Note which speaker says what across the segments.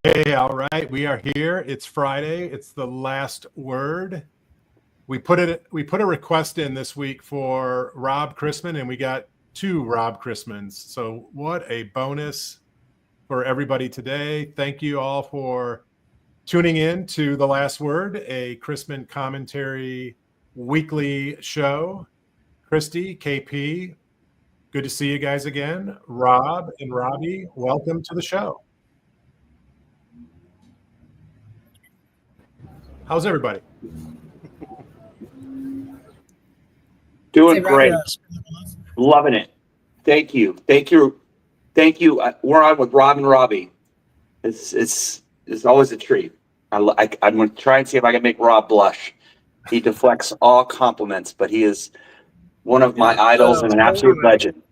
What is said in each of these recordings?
Speaker 1: Hey, all right, we are here. It's Friday. It's the last word. We put a request in this week for Rob Chrisman, and we got 2 Rob Chrismans. So what a bonus for everybody today. Thank you all for tuning in to The Last Word, a Chrisman commentary weekly show. Christy, KP, good to see you guys again. Rob and Robbie, welcome to the show. How's everybody?
Speaker 2: Doing great. Loving it. Thank you. We're on with Rob and Robbie. It's always a treat. I'm going to try and see if I can make Rob blush. He deflects all compliments, but he is one of my idols and an absolute legend.
Speaker 3: Do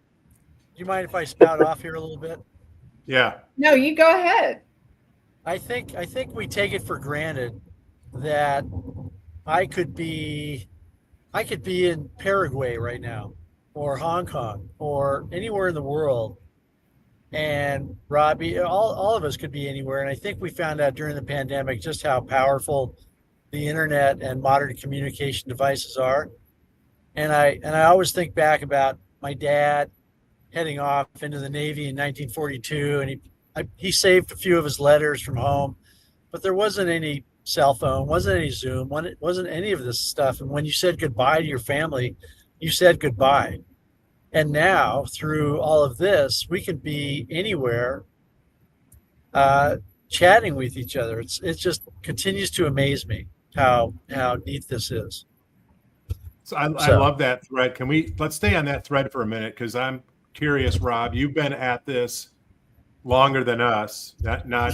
Speaker 3: you mind if I spout off here a little bit?
Speaker 1: Yeah.
Speaker 4: No, you go ahead.
Speaker 3: I think we take it for granted that I could be in Paraguay right now, or Hong Kong, or anywhere in the world, and Robbie, all of us could be anywhere. And I think we found out during the pandemic just how powerful the internet and modern communication devices are. And I always think back about my dad heading off into the Navy in 1942, and he saved a few of his letters from home, but there wasn't any cell phone, wasn't any Zoom, wasn't any of this stuff. And when you said goodbye to your family, you said goodbye. And now through all of this, we can be anywhere chatting with each other. It just continues to amaze me how neat this is.
Speaker 1: So I love that thread. Let's stay on that thread for a minute, because I'm curious, Rob, you've been at this longer than us. I'm not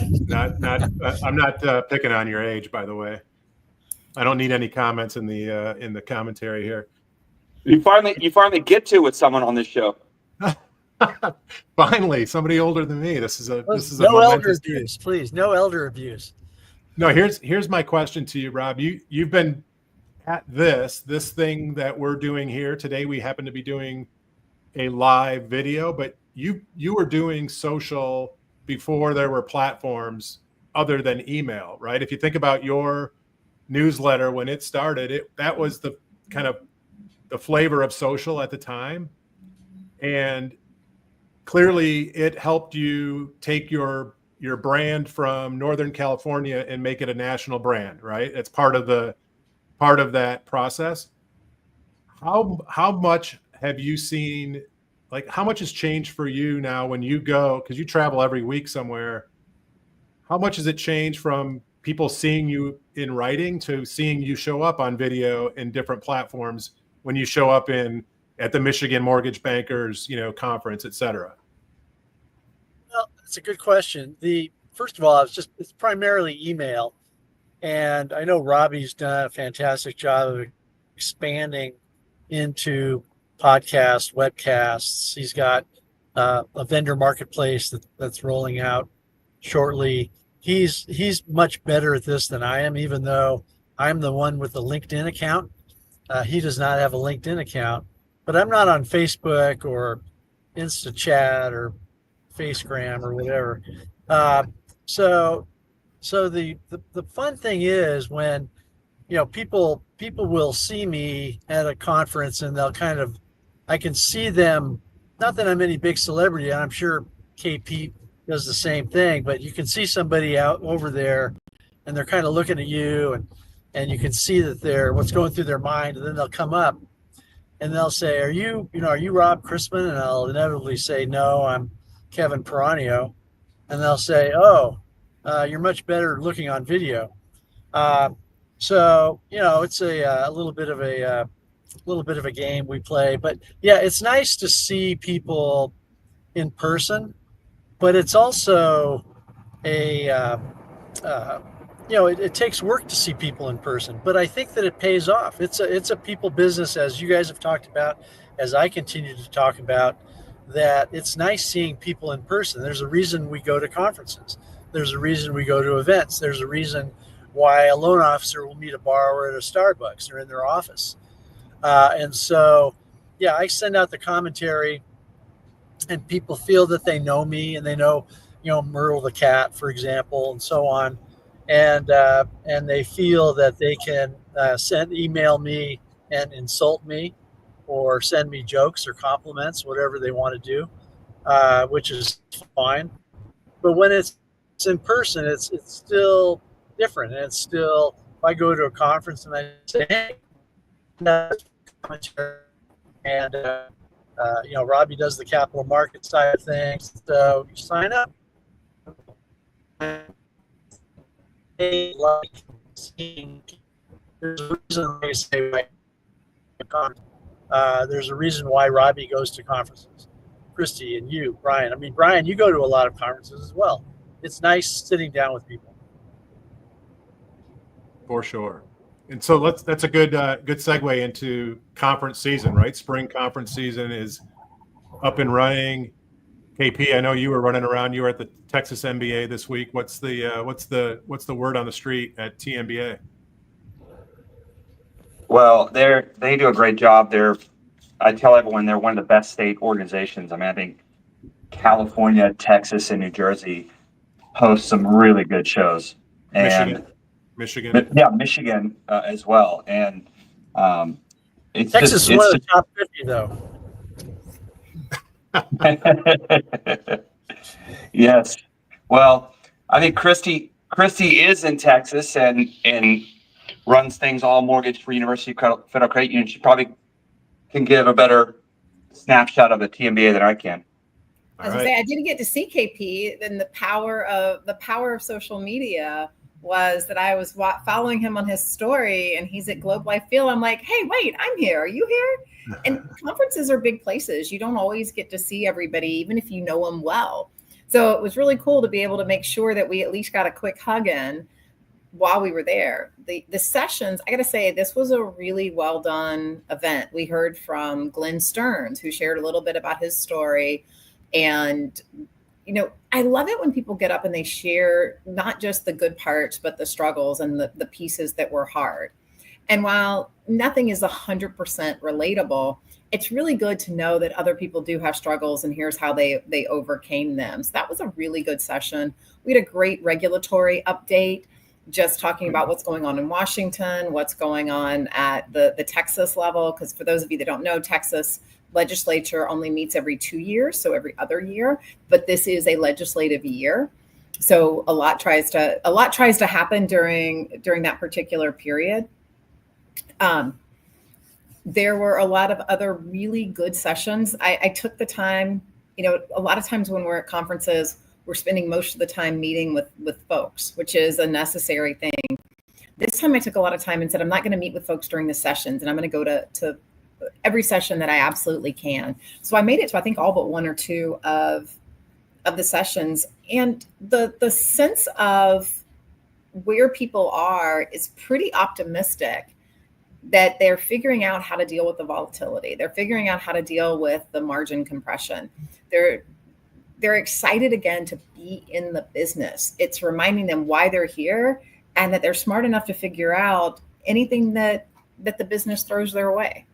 Speaker 1: picking on your age, by the way. I don't need any comments in the commentary here.
Speaker 2: You finally get to with someone on this show.
Speaker 1: Finally, somebody older than me. This is
Speaker 3: no elder abuse, please. No elder abuse.
Speaker 1: No, here's my question to you, Rob. You've been at this thing that we're doing here today. We happen to be doing a live video, but you were doing social before there were platforms other than email, right? If you think about your newsletter when it started, that was the kind of the flavor of social at the time. And clearly it helped you take your brand from Northern California and make it a national brand, right? It's part of that process. How much have you seen, like, how much has changed for you now when you go, because you travel every week somewhere? How much has it changed from people seeing you in writing to seeing you show up on video in different platforms when you show up at the Michigan Mortgage Bankers, conference, et cetera?
Speaker 3: Well, that's a good question. First of all, it's primarily email. And I know Robbie's done a fantastic job of expanding into podcasts, webcasts. He's got a vendor marketplace that's rolling out shortly. He's much better at this than I am, even though I'm the one with the LinkedIn account. He does not have a LinkedIn account, but I'm not on Facebook or InstaChat or Facegram or whatever. So the fun thing is when, people will see me at a conference and I can see them, not that I'm any big celebrity, and I'm sure KP does the same thing, but you can see somebody out over there and they're kind of looking at you and you can see that what's going through their mind, and then they'll come up and they'll say, are you Rob Chrisman? And I'll inevitably say, no, I'm Kevin Peranio. And they'll say, oh, you're much better looking on video. So it's a little bit of a game we play, but yeah, it's nice to see people in person, but it's also it takes work to see people in person, but I think that it pays off. It's a people business, as you guys have talked about, as I continue to talk about, that it's nice seeing people in person. There's a reason we go to conferences. There's a reason we go to events. There's a reason why a loan officer will meet a borrower at a Starbucks or in their office. And so, yeah, I send out the commentary and people feel that they know me and they know Myrtle the cat, for example, and so on, and they feel that they can email me and insult me, or send me jokes or compliments, whatever they want to do, which is fine. But when it's in person, it's still different, and it's still, if I go to a conference and I say, hey, and Robbie does the capital market side of things, so you sign up. They like seeing. There's a reason they say there's a reason why Robbie goes to conferences. Christy and you, Brian. I mean, Brian, you go to a lot of conferences as well. It's nice sitting down with people.
Speaker 1: For sure. And so that's a good segue into conference season, right? Spring conference season is up and running. KP, I know you were running around. You were at the Texas MBA this week. What's the word on the street at TMBA?
Speaker 2: Well, they do a great job. I tell everyone they're one of the best state organizations. I mean, I think California, Texas, and New Jersey host some really good shows. And
Speaker 1: Michigan.
Speaker 2: Yeah, Michigan as well. And
Speaker 3: Texas is one of the top 50,
Speaker 2: though. Yes. Well, I think Christy is in Texas and runs things all mortgage for University Federal Credit Union. She probably can give a better snapshot of the TMBA than I can.
Speaker 4: I was gonna say, I didn't get to see KP. Then the power of social media was that I was following him on his story, and he's at Globe Life Field. I'm like, hey, wait, I'm here. Are you here? And conferences are big places. You don't always get to see everybody, even if you know them well. So it was really cool to be able to make sure that we at least got a quick hug in while we were there. The sessions, I got to say, this was a really well done event. We heard from Glenn Stearns, who shared a little bit about his story. And, I love it when people get up and they share not just the good parts, but the struggles and the pieces that were hard. And while nothing is 100% relatable, it's really good to know that other people do have struggles, and here's how they overcame them. So that was a really good session. We had a great regulatory update, just talking about what's going on in Washington, what's going on at the Texas level. Because for those of you that don't know, Texas legislature only meets every 2 years, so every other year, but this is a legislative year. So a lot tries to happen during that particular period. There were a lot of other really good sessions. I took the time, a lot of times when we're at conferences, we're spending most of the time meeting with folks, which is a necessary thing. This time I took a lot of time and said, I'm not going to meet with folks during the sessions, and I'm going to go to every session that I absolutely can. So I made it to, I think, all but one or two of the sessions. And the sense of where people are is pretty optimistic, that they're figuring out how to deal with the volatility. They're figuring out how to deal with the margin compression. They're excited again to be in the business. It's reminding them why they're here, and that they're smart enough to figure out anything that the business throws their way.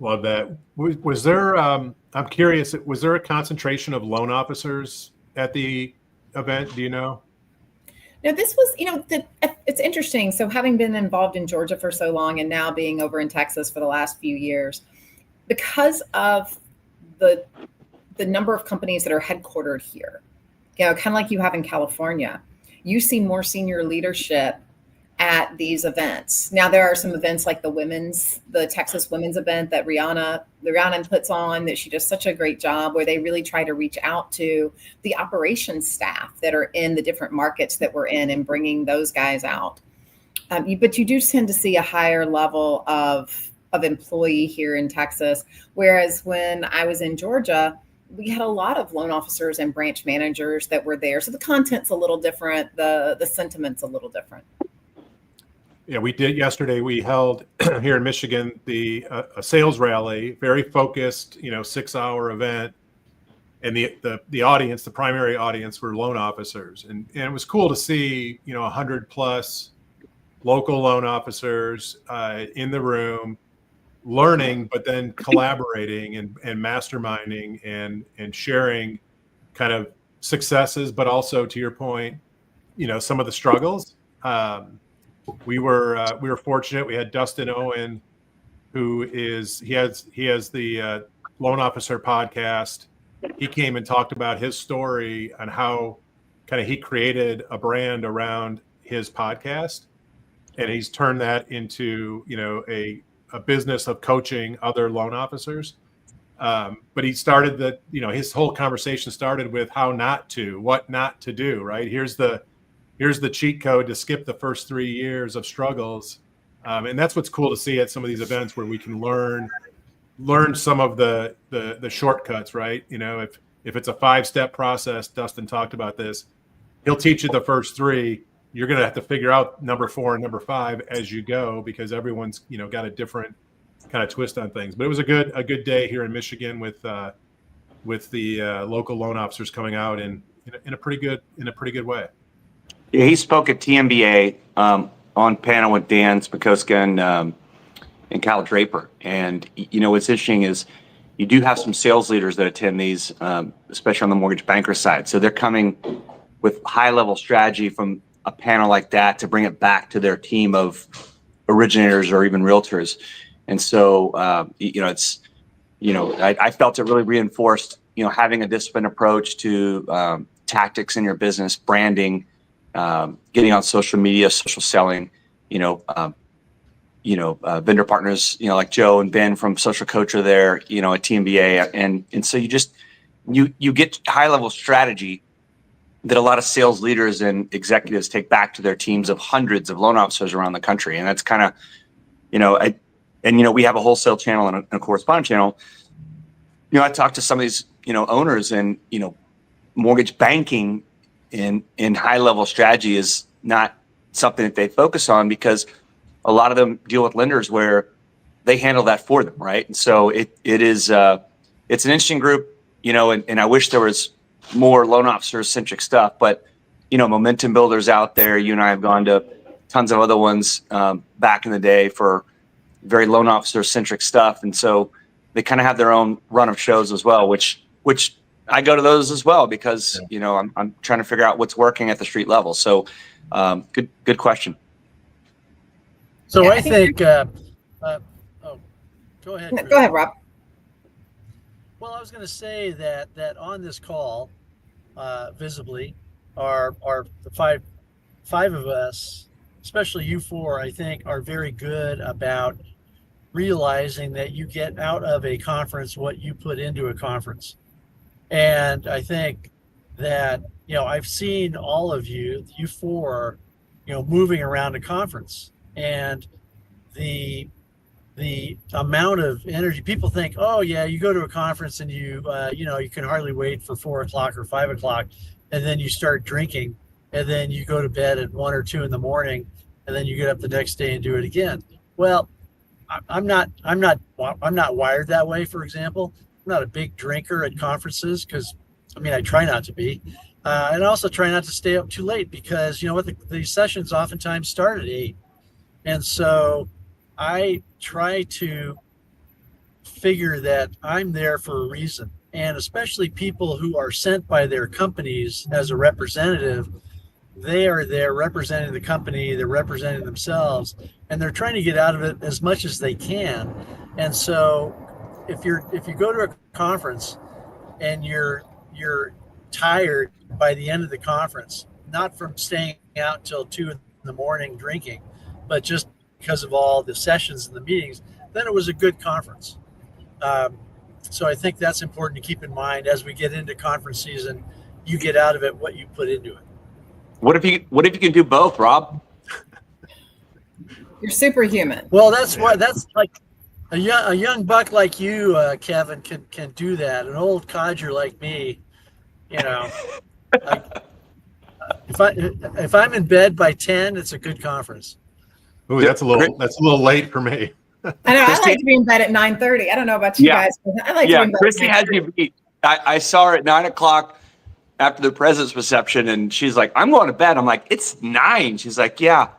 Speaker 1: Love that. Was there, I'm curious, was there a concentration of loan officers at the event? Do you know?
Speaker 4: No, this was, it's interesting. So having been involved in Georgia for so long and now being over in Texas for the last few years, because of the number of companies that are headquartered here, kind of like you have in California, you see more senior leadership at these events. Now there are some events like the Texas Women's event that Rihanna puts on, that she does such a great job, where they really try to reach out to the operations staff that are in the different markets that we're in and bringing those guys out. But you do tend to see a higher level of employee here in Texas. Whereas when I was in Georgia, we had a lot of loan officers and branch managers that were there. So the content's a little different. The sentiment's a little different.
Speaker 1: Yeah, we did yesterday. We held here in Michigan a sales rally, very focused, 6-hour event, and the audience, the primary audience, were loan officers, and it was cool to see 100+ local loan officers in the room, learning, but then collaborating and masterminding and sharing kind of successes, but also, to your point, some of the struggles. We were fortunate. We had Dustin Owen, who has the Loan Officer podcast. He came and talked about his story on how kind of he created a brand around his podcast, and he's turned that into a business of coaching other loan officers. But he started his whole conversation started with what not to do, right? Here's the cheat code to skip the first 3 years of struggles. And that's what's cool to see at some of these events, where we can learn some of the shortcuts, right? If it's a 5-step process, Dustin talked about this, he'll teach you the first 3. You're going to have to figure out number 4 and number 5 as you go, because everyone's, got a different kind of twist on things. But it was a good day here in Michigan with the local loan officers coming out in a pretty good way.
Speaker 2: Yeah, he spoke at TMBA on panel with Dan Spikoska and Kyle Draper. And, what's interesting is you do have some sales leaders that attend these, especially on the mortgage banker side. So they're coming with high-level strategy from a panel like that to bring it back to their team of originators or even realtors. And so, I felt it really reinforced, having a disciplined approach to tactics in your business, branding, getting on social media, social selling, vendor partners, like Joe and Ben from Social Coach are there, at TMBA. And so you get high level strategy that a lot of sales leaders and executives take back to their teams of hundreds of loan officers around the country. And that's kind of, we have a wholesale channel and a correspondent channel. I talked to some of these, owners, and, mortgage banking in high level strategy is not something that they focus on, because a lot of them deal with lenders where they handle that for them. Right. And so it's an interesting group, and I wish there was more loan officer centric stuff, but, momentum builders out there. You and I have gone to tons of other ones back in the day for very loan officer centric stuff. And so they kind of have their own run of shows as well, which I go to those as well, because, I'm trying to figure out what's working at the street level. So good question.
Speaker 3: So I think, go ahead.
Speaker 4: Go ahead, Rob.
Speaker 3: Well, I was going to say that on this call, visibly, are the five of us, especially you 4, I think, are very good about realizing that you get out of a conference what you put into a conference. And I think that, I've seen all of you 4, moving around a conference, and the amount of energy. People think, oh yeah, you go to a conference and you can hardly wait for 4 o'clock or 5 o'clock, and then you start drinking, and then you go to bed at 1 or 2 in the morning, and then you get up the next day and do it again. Well, I'm not wired that way. For example, I'm not a big drinker at conferences, because I try not to be, and also try not to stay up too late, because the sessions oftentimes start at 8, and so I try to figure that I'm there for a reason. And especially people who are sent by their companies as a representative, they are there representing the company, they're representing themselves, and they're trying to get out of it as much as they can. And so if you go to a conference and you're tired by the end of the conference, not from staying out till 2 in the morning drinking, but just because of all the sessions and the meetings, then it was a good conference. So I think that's important to keep in mind as we get into conference season. You get out of it what you put into it.
Speaker 2: What if you can do both, Rob?
Speaker 4: You're superhuman.
Speaker 3: Well, that's like a young buck like you, Kevin, can do that. An old codger like me, if I'm in bed by 10, it's a good conference.
Speaker 1: Ooh, that's a little late for me.
Speaker 4: I know. I like to be in bed at 9:30. I don't know about you guys, but I like to be in bed.
Speaker 2: Christy has you beat. I saw her at 9 o'clock after the president's reception, and she's like, "I'm going to bed." I'm like, "It's 9." She's like, "Yeah."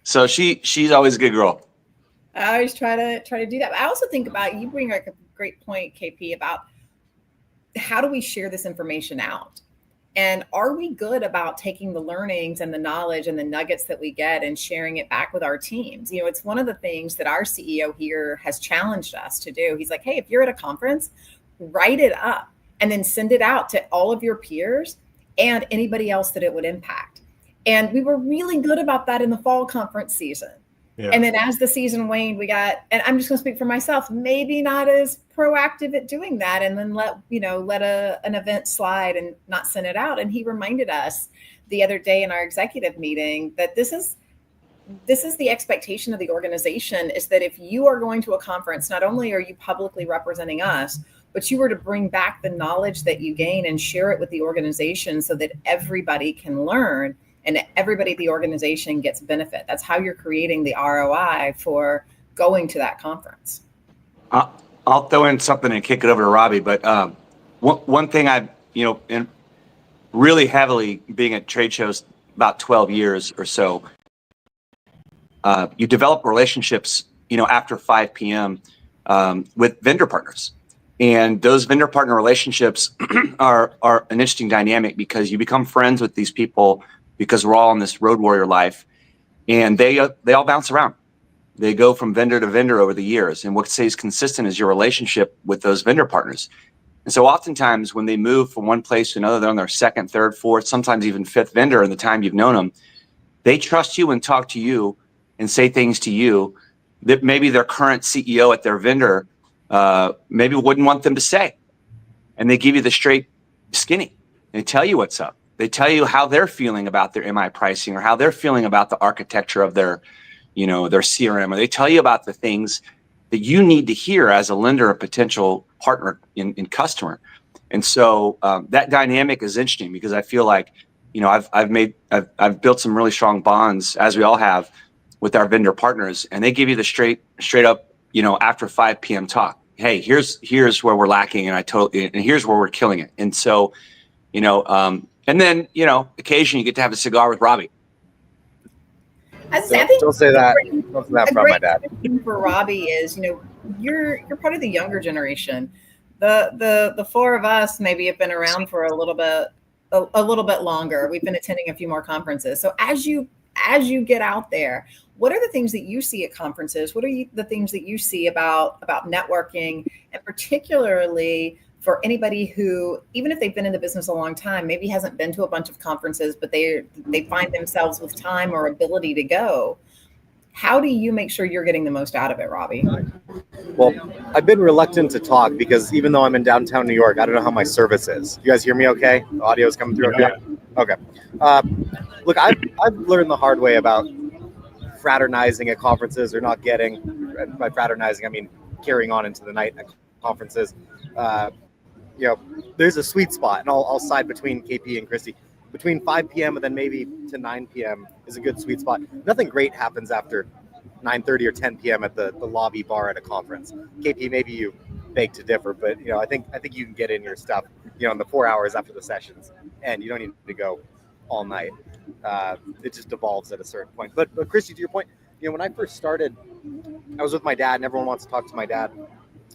Speaker 2: So she's always a good girl.
Speaker 4: I always try to do that. But I also think about, you bring like a great point, KP, about how do we share this information out? And are we good about taking the learnings and the knowledge and the nuggets that we get and sharing it back with our teams? You know, it's one of the things that our CEO here has challenged us to do. He's like, hey, if you're at a conference, write it up and then send it out to all of your peers and anybody else that it would impact. And we were really good about that in the fall conference season. Yeah. And then as the season waned, we got, and I'm just going to speak for myself, maybe not as proactive at doing that, and then let an event slide and not send it out. And he reminded us the other day in our executive meeting that this is the expectation of the organization, is that if you are going to a conference, not only are you publicly representing us, but you are to bring back the knowledge that you gain and share it with the organization so that everybody can learn and everybody at the organization gets benefit. That's how you're creating the ROI for going to that conference.
Speaker 2: I'll throw in something and kick it over to Robbie. But one thing I've, in really heavily being at trade shows about 12 years or so, you develop relationships, after 5 p.m. With vendor partners. And those vendor partner relationships are an interesting dynamic because you become friends with these people because we're all in this road warrior life, and they all bounce around. They go from vendor to vendor over the years, and what stays consistent is your relationship with those vendor partners. And so oftentimes when they move from one place to another, they're on their second, third, fourth, sometimes even fifth vendor in the time you've known them. They trust you and talk to you and say things to you that maybe their current CEO at their vendor maybe wouldn't want them to say. And they give you the straight skinny. They tell you what's up. They tell you how they're feeling about their MI pricing, or how they're feeling about the architecture of their CRM, or they tell you about the things that you need to hear as a lender, a potential partner in customer. And so that dynamic is interesting because I feel like, I've built some really strong bonds, as we all have, with our vendor partners, and they give you the straight up, after 5 p.m. talk. Hey, here's where we're lacking, and here's where we're killing it. And so, and then, occasionally you get to have a cigar with Robbie.
Speaker 5: Don't say that from my dad.
Speaker 4: For Robbie is, you're part of the younger generation. The four of us maybe have been around for a little bit longer. We've been attending a few more conferences. So as you get out there, what are the things that you see at conferences? What are the things that you see about networking, and particularly for anybody who, even if they've been in the business a long time, maybe hasn't been to a bunch of conferences, but they find themselves with time or ability to go. How do you make sure you're getting the most out of it, Robbie?
Speaker 5: Well, I've been reluctant to talk because even though I'm in downtown New York, I don't know how my service is. You guys hear me okay? The audio is coming through okay? Okay. Look, I've learned the hard way about fraternizing at conferences, or not getting, and by fraternizing, I mean carrying on into the night at conferences. There's a sweet spot, and I'll side between KP and Christy. Between 5 p.m. and then maybe to 9 p.m. is a good sweet spot. Nothing great happens after 9:30 or 10 p.m. at the lobby bar at a conference. KP, maybe you beg to differ, but I think you can get in your stuff, in the 4 hours after the sessions, and you don't need to go all night. It just evolves at a certain point. But Christy, to your point, when I first started, I was with my dad, and everyone wants to talk to my dad.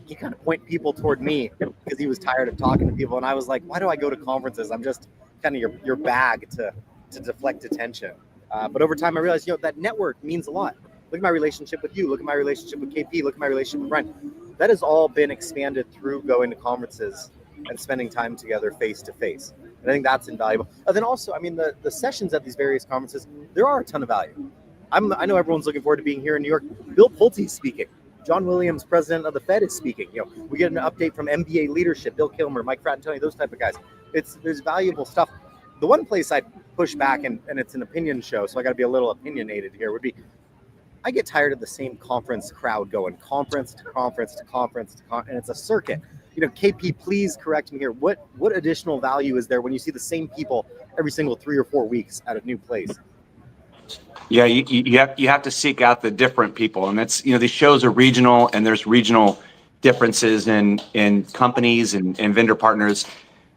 Speaker 5: He kind of point people toward me because he was tired of talking to people, and I was like, why do I go to conferences? I'm just kind of your bag to deflect attention. But over time, I realized, that network means a lot. Look at my relationship with you. Look at my relationship with KP. Look at my relationship with Brent. That has all been expanded through going to conferences and spending time together face to face. And I think that's invaluable. And then also, the sessions at these various conferences, there are a ton of value. I know everyone's looking forward to being here in New York. Bill Pulte's speaking. John Williams, president of the Fed, is speaking. We get an update from MBA leadership, Bill Kilmer, Mike Fratantoni, those type of guys. There's valuable stuff. The one place I'd push back, and it's an opinion show, so I got to be a little opinionated here, would be I get tired of the same conference crowd going conference to conference to conference and it's a circuit. KP, please correct me here. What additional value is there when you see the same people every single 3 or 4 weeks at a new place?
Speaker 2: Yeah, you have to seek out the different people, and that's these shows are regional, and there's regional differences in companies and vendor partners,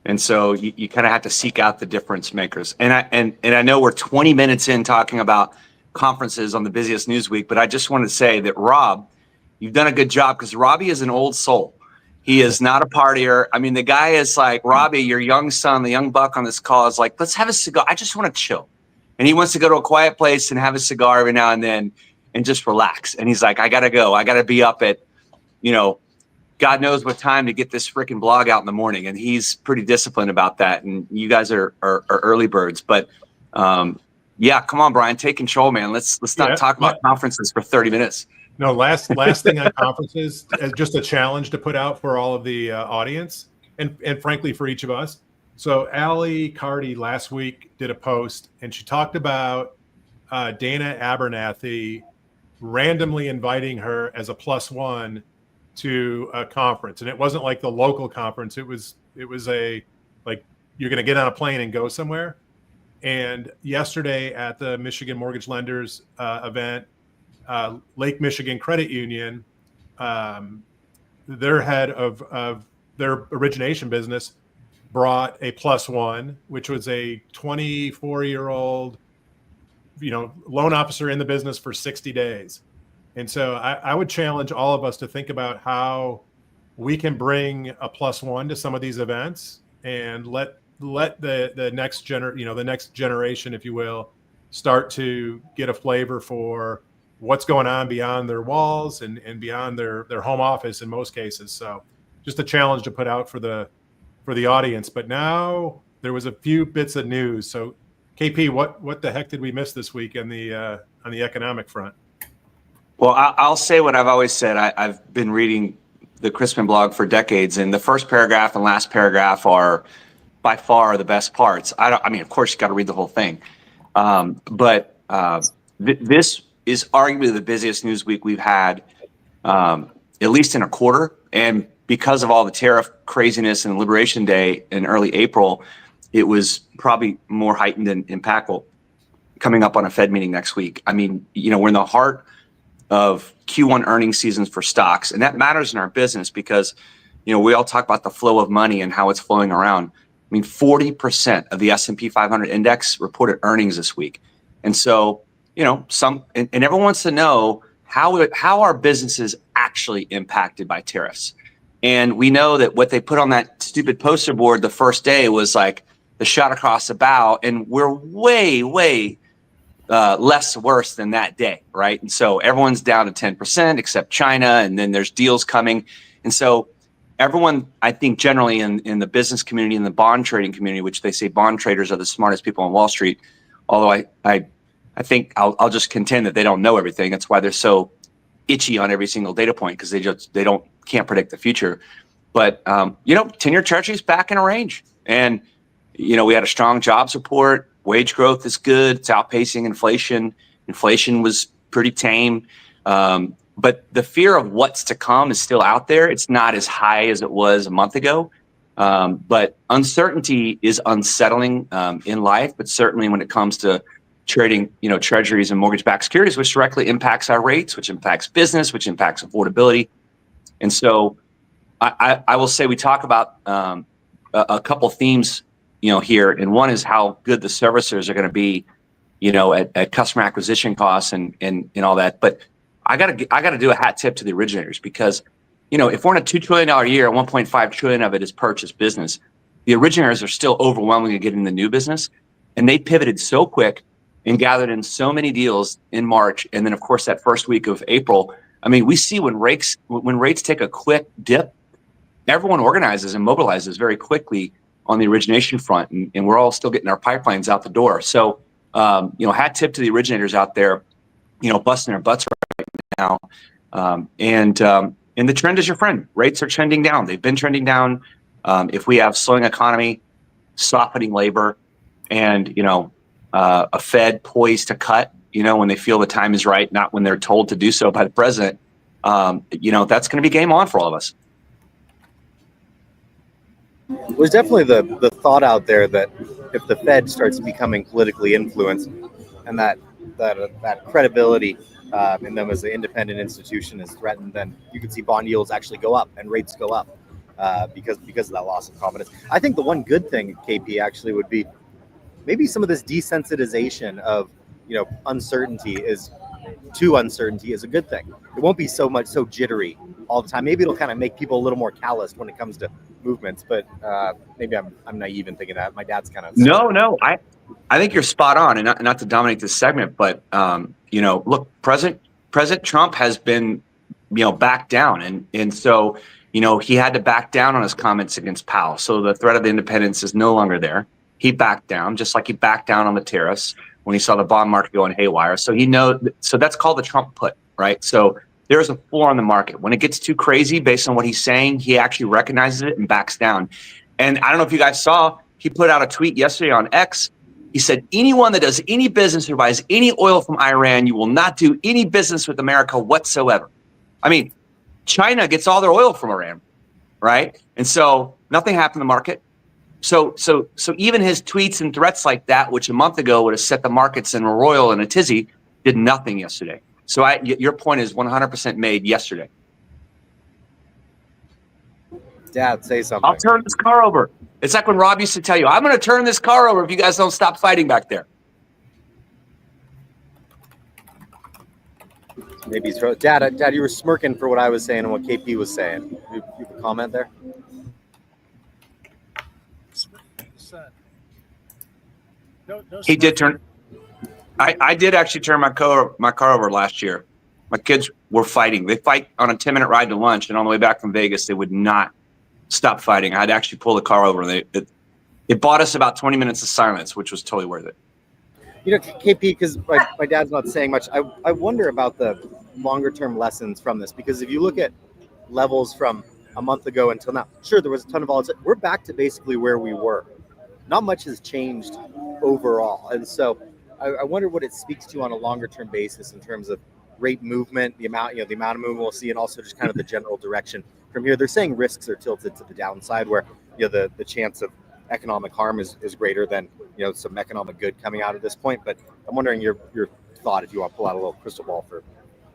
Speaker 2: and so you kind of have to seek out the difference makers. And I know we're 20 minutes in talking about conferences on the busiest news week, but I just want to say that Rob, you've done a good job because Robbie is an old soul. He is not a partier. I mean, the guy is like, Robbie, your young son, the young buck on this call is like, let's have a cigar. I just want to chill. And he wants to go to a quiet place and have a cigar every now and then and just relax. And he's like, I got to go. I got to be up at, God knows what time to get this freaking blog out in the morning. And he's pretty disciplined about that. And you guys are early birds. But yeah, come on, Brian, take control, man. Let's not talk about conferences for 30 minutes.
Speaker 1: No, last thing on conferences, just a challenge to put out for all of the audience and frankly for each of us. So Allie Carty last week did a post and she talked about Dana Abernathy randomly inviting her as a +1 to a conference. And it wasn't like the local conference. It was a, like, you're going to get on a plane and go somewhere. And yesterday at the Michigan Mortgage Lenders event, Lake Michigan Credit Union, their head of their origination business brought a +1, which was a 24-year-old, loan officer in the business for 60 days. And so I would challenge all of us to think about how we can bring a +1 to some of these events and let the next generation, if you will, start to get a flavor for what's going on beyond their walls and beyond their home office in most cases. So just a challenge to put out for the audience. But now there was a few bits of news. So KP, what the heck did we miss this week on the economic front?
Speaker 2: Well, I'll say what I've always said. I've been reading the Chrisman blog for decades, and the first paragraph and last paragraph are by far the best parts. I mean, of course, you got to read the whole thing. But this is arguably the busiest news week we've had, at least in a quarter. And because of all the tariff craziness and Liberation Day in early April, it was probably more heightened and impactful coming up on a Fed meeting next week. I mean, we're in the heart of Q1 earnings seasons for stocks. And that matters in our business because, we all talk about the flow of money and how it's flowing around. I mean, 40% of the S&P 500 index reported earnings this week. And so, and everyone wants to know how are businesses actually impacted by tariffs. And we know that what they put on that stupid poster board the first day was like the shot across the bow. And we're way, way less worse than that day, right? And so everyone's down to 10% except China, and then there's deals coming. And so everyone, I think generally in the business community and the bond trading community, which they say bond traders are the smartest people on Wall Street, although I think I'll just contend that they don't know everything. That's why they're so itchy on every single data point, because they can't predict the future. But 10-year Treasury's back in a range, and we had a strong jobs report. Wage growth is good. It's outpacing inflation. Inflation was pretty tame. But the fear of what's to come is still out there. It's not as high as it was a month ago. But uncertainty is unsettling in life, but certainly when it comes to trading, treasuries and mortgage-backed securities, which directly impacts our rates, which impacts business, which impacts affordability. And so I will say we talk about a couple themes here, and one is how good the servicers are going to be, at customer acquisition costs and all that. But I gotta do a hat tip to the originators, because, if we're in a $2 trillion year, 1.5 trillion of it is purchase business, the originators are still overwhelmingly getting the new business, and they pivoted so quick and gathered in so many deals in March, and then of course that first week of April. I mean, we see when rates take a quick dip, everyone organizes and mobilizes very quickly on the origination front, and we're all still getting our pipelines out the door. So, hat tip to the originators out there, busting their butts right now. And the trend is your friend. Rates are trending down. They've been trending down. If we have slowing economy, softening labor, and a Fed poised to cut, when they feel the time is right, not when they're told to do so by the president, that's going to be game on for all of us.
Speaker 5: There's definitely the thought out there that if the Fed starts becoming politically influenced, and that credibility in them as an independent institution is threatened, then you could see bond yields actually go up and rates go up because of that loss of confidence. I think the one good thing, KP, actually would be maybe some of this desensitization of uncertainty is a good thing. It won't be so jittery all the time. Maybe it'll kind of make people a little more calloused when it comes to movements, but maybe I'm naive in thinking that. My dad's kind of
Speaker 2: no. I think you're spot on, and not to dominate this segment, but look, President Trump has been backed down, and so he had to back down on his comments against Powell. So the threat of the independence is no longer there. He backed down, just like he backed down on the tariffs when he saw the bond market going haywire. So so that's called the Trump put, right? So there's a floor on the market. When it gets too crazy based on what he's saying, he actually recognizes it and backs down. And I don't know if you guys saw, he put out a tweet yesterday on X. He said, anyone that does any business or buys any oil from Iran, you will not do any business with America whatsoever. I mean, China gets all their oil from Iran, right? And so nothing happened in the market. So even his tweets and threats like that, which a month ago would have set the markets in a royal and a tizzy, did nothing yesterday. So your point is 100% made yesterday.
Speaker 5: Dad, say something.
Speaker 2: I'll turn this car over. It's like when Rob used to tell you, I'm going to turn this car over if you guys don't stop fighting back there.
Speaker 5: Maybe he's Dad, you were smirking for what I was saying and what KP was saying. You have a comment there?
Speaker 2: He did turn. I did actually turn my car over last year. My kids were fighting. They fight on a 10-minute ride to lunch, and on the way back from Vegas, they would not stop fighting. I'd actually pull the car over, and it bought us about 20 minutes of silence, which was totally worth it.
Speaker 5: KP, because my dad's not saying much, I wonder about the longer-term lessons from this, because if you look at levels from a month ago until now, sure, there was a ton of volatility. We're back to basically where we were. Not much has changed overall, and so I wonder what it speaks to on a longer-term basis in terms of rate movement, the amount of movement we'll see, and also just kind of the general direction from here. They're saying risks are tilted to the downside, where the chance of economic harm is greater than some economic good coming out of this point. But I'm wondering your thought, if you want to pull out a little crystal ball for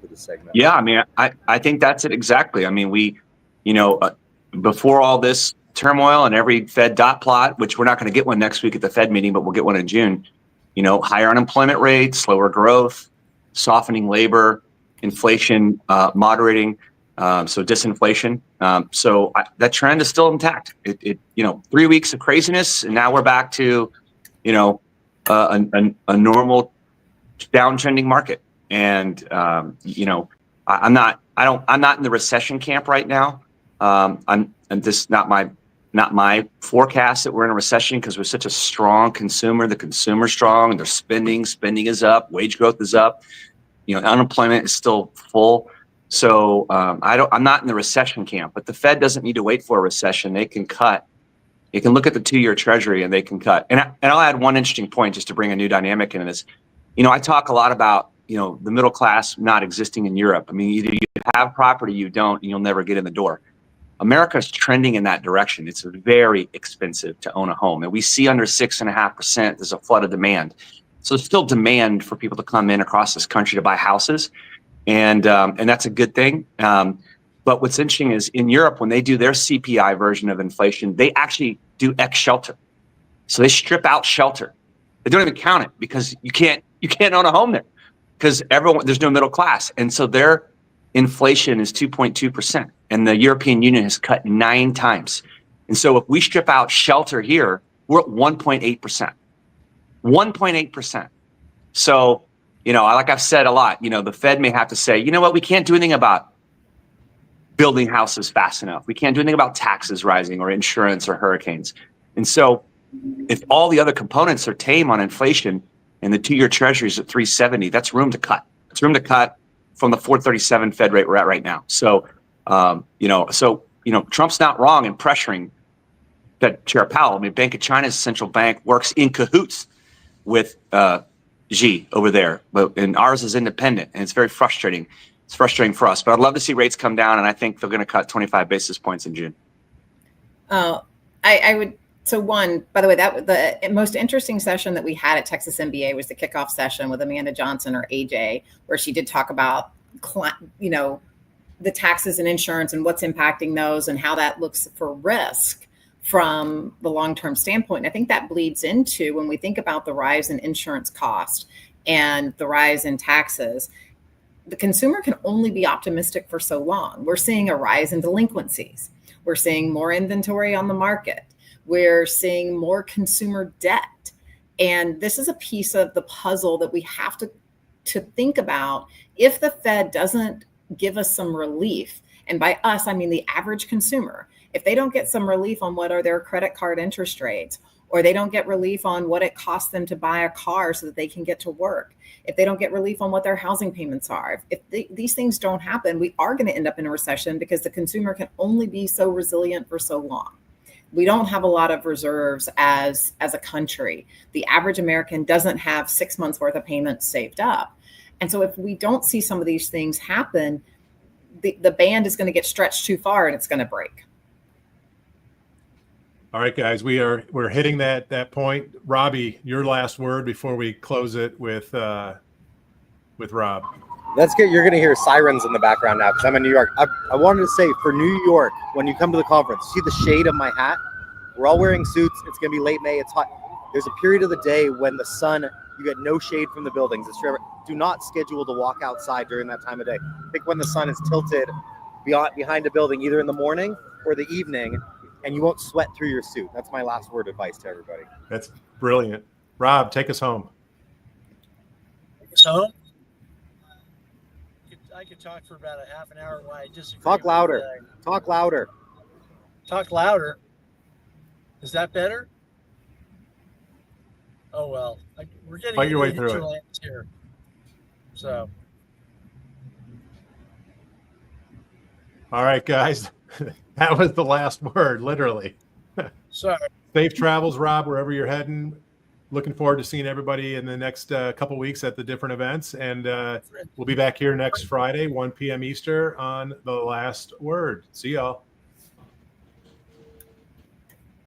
Speaker 5: this segment.
Speaker 2: Yeah, I mean, I think that's it exactly. I mean, we before all this turmoil and every Fed dot plot, which we're not going to get one next week at the Fed meeting, but we'll get one in June. Higher unemployment rates, slower growth, softening labor, inflation moderating, so disinflation. So that trend is still intact. 3 weeks of craziness, and now we're back to a normal downtrending market. And I'm not in the recession camp right now. And this is not my forecast that we're in a recession, because we're such a strong consumer. The consumer's strong, and they're spending is up, wage growth is up, unemployment is still full. So I'm not in the recession camp, but the Fed doesn't need to wait for a recession. They can cut. You can look at the 2-year Treasury and they can cut. And I'll add one interesting point just to bring a new dynamic into this. I talk a lot about the middle class not existing in Europe. I mean, either you have property, you don't, and you'll never get in the door. America's trending in that direction. It's very expensive to own a home, and we see under 6.5%. There's a flood of demand. So there's still demand for people to come in across this country to buy houses, and that's a good thing. But what's interesting is in Europe, when they do their CPI version of inflation, they actually do X shelter. So they strip out shelter. They don't even count it, because you can't own a home there, because there's no middle class, and so their inflation is 2.2%, and the European Union has cut 9 times. And so if we strip out shelter here, we're at 1.8%. 1.8%. So, like I've said a lot, the Fed may have to say, we can't do anything about building houses fast enough. We can't do anything about taxes rising or insurance or hurricanes. And so if all the other components are tame on inflation and the 2-year Treasury is at 370, that's room to cut. It's room to cut from the 437 Fed rate we're at right now. So, Trump's not wrong in pressuring Fed Chair Powell. I mean, Bank of China's central bank works in cahoots with Xi over there, and ours is independent, and it's very frustrating. It's frustrating for us, but I'd love to see rates come down, and I think they're going to cut 25 basis points in June.
Speaker 4: I would. So one, by the way, that the most interesting session that we had at Texas MBA was the kickoff session with Amanda Johnson, or AJ, where she did talk about, the taxes and insurance and what's impacting those and how that looks for risk from the long-term standpoint. And I think that bleeds into when we think about the rise in insurance cost and the rise in taxes. the consumer can only be optimistic for so long. We're seeing a rise in delinquencies. We're seeing more inventory on the market. We're seeing more consumer debt. And this is a piece of the puzzle that we have to think about. If the Fed doesn't give us some relief, and by us, I mean the average consumer, if they don't get some relief on what are their credit card interest rates, or they don't get relief on what it costs them to buy a car so that they can get to work, if they don't get relief on what their housing payments are, if these things don't happen, we are going to end up in a recession because the consumer can only be so resilient for so long. We don't have a lot of reserves as a country. The average American doesn't have 6 months worth of payments saved up. And so if we don't see some of these things happen, the band is going to get stretched too far and it's going to break.
Speaker 1: All right, guys, we're hitting that point. Robbie, your last word before we close it with Rob.
Speaker 5: That's good. You're going to hear sirens in the background now because I'm in New York. I wanted to say, for New York, when you come to the conference, see the shade of my hat? We're all wearing suits. It's going to be late May. It's hot. There's a period of the day when the sun, you get no shade from the buildings. It's forever. Do not schedule to walk outside during that time of day. Pick when the sun is tilted behind a building, either in the morning or the evening, and you won't sweat through your suit. That's my last word advice to everybody.
Speaker 1: That's brilliant. Rob, take us home.
Speaker 3: Take us home? I could talk for about a half an hour why I disagree.
Speaker 5: Talk louder. Talk louder.
Speaker 3: Talk louder. Is that better? Oh, well. We're getting
Speaker 1: Fight your way through it
Speaker 3: here. So.
Speaker 1: All right, guys. That was the last word, literally.
Speaker 3: Sorry.
Speaker 1: Safe travels, Rob, wherever you're heading. Looking forward to seeing everybody in the next couple weeks at the different events. And we'll be back here next Friday, 1 p.m. Eastern on The Last Word. See y'all.